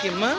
কি মা?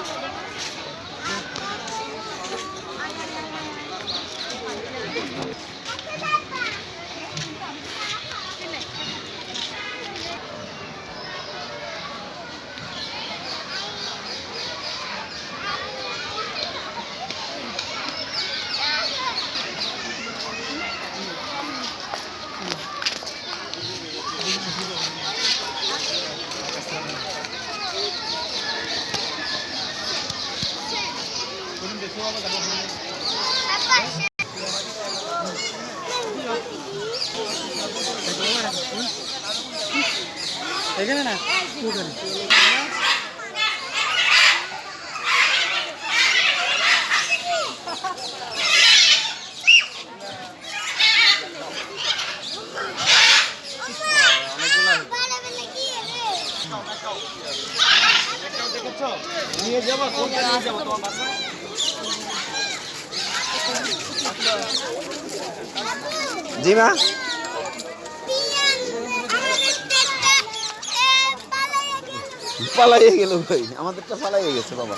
এখানে না নিয়ে যাবো কোনটা নিয়ে যাবো তোমার বাসা জি মা পালাইয়ে গেল ভাই আমাদেরটা পালাইয়ে গেছে বাবা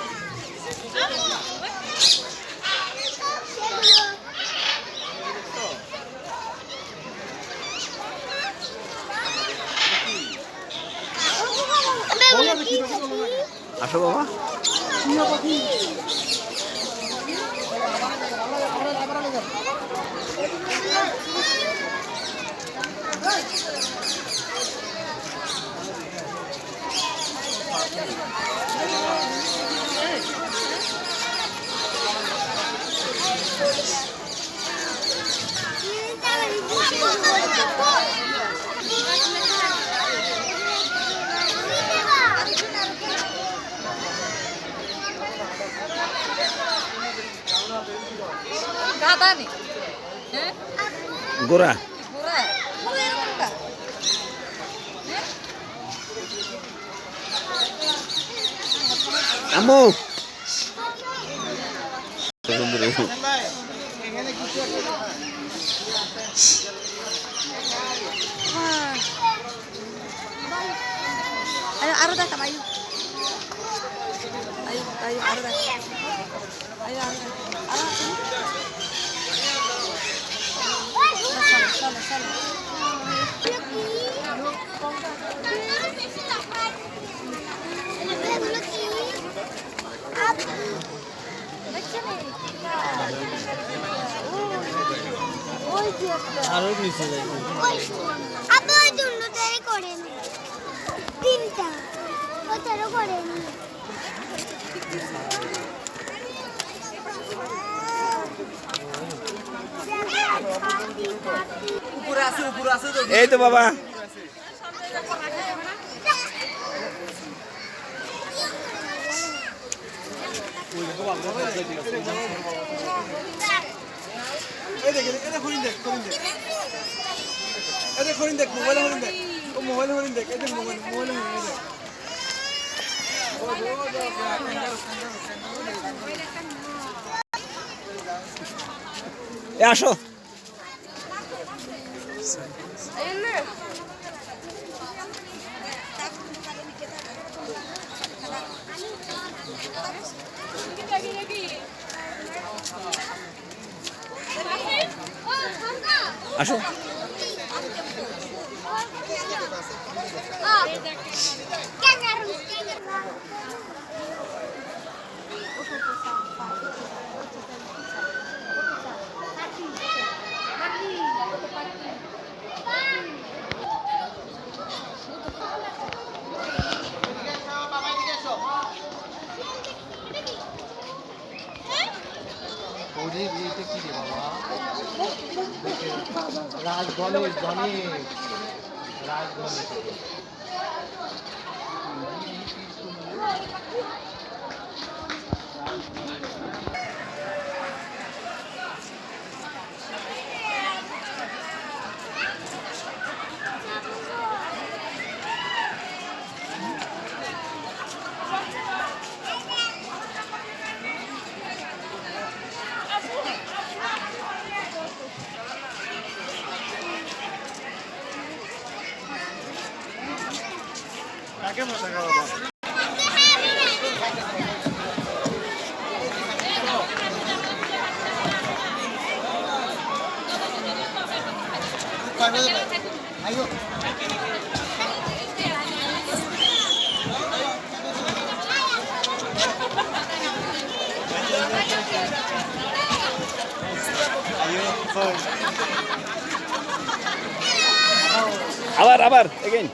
আসো বাবা গোরা আম্মু আরো দেখা আয়ু আয়ু আয়ু আরো দেখা আয়ু আরো আরো চলো চলো আরো নিচে যাই আবার দুটোটাই করে নি তিনটা ওটারও করে নি এই তো বাবা আসো আসো রাজগণেশ গণেশ রাজগণেশ কাকে মাথা খাওয়া আবার এগেইন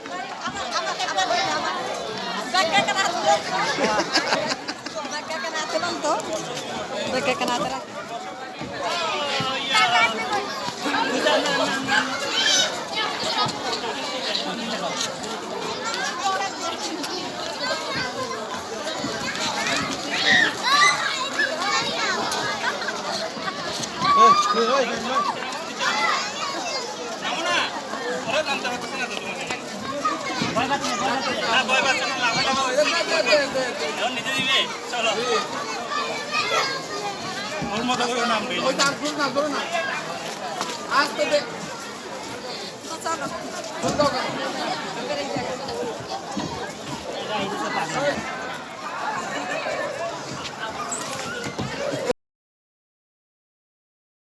ওর মতো করে নাম ওই নাম ধরো না আজ তো দেখ চলো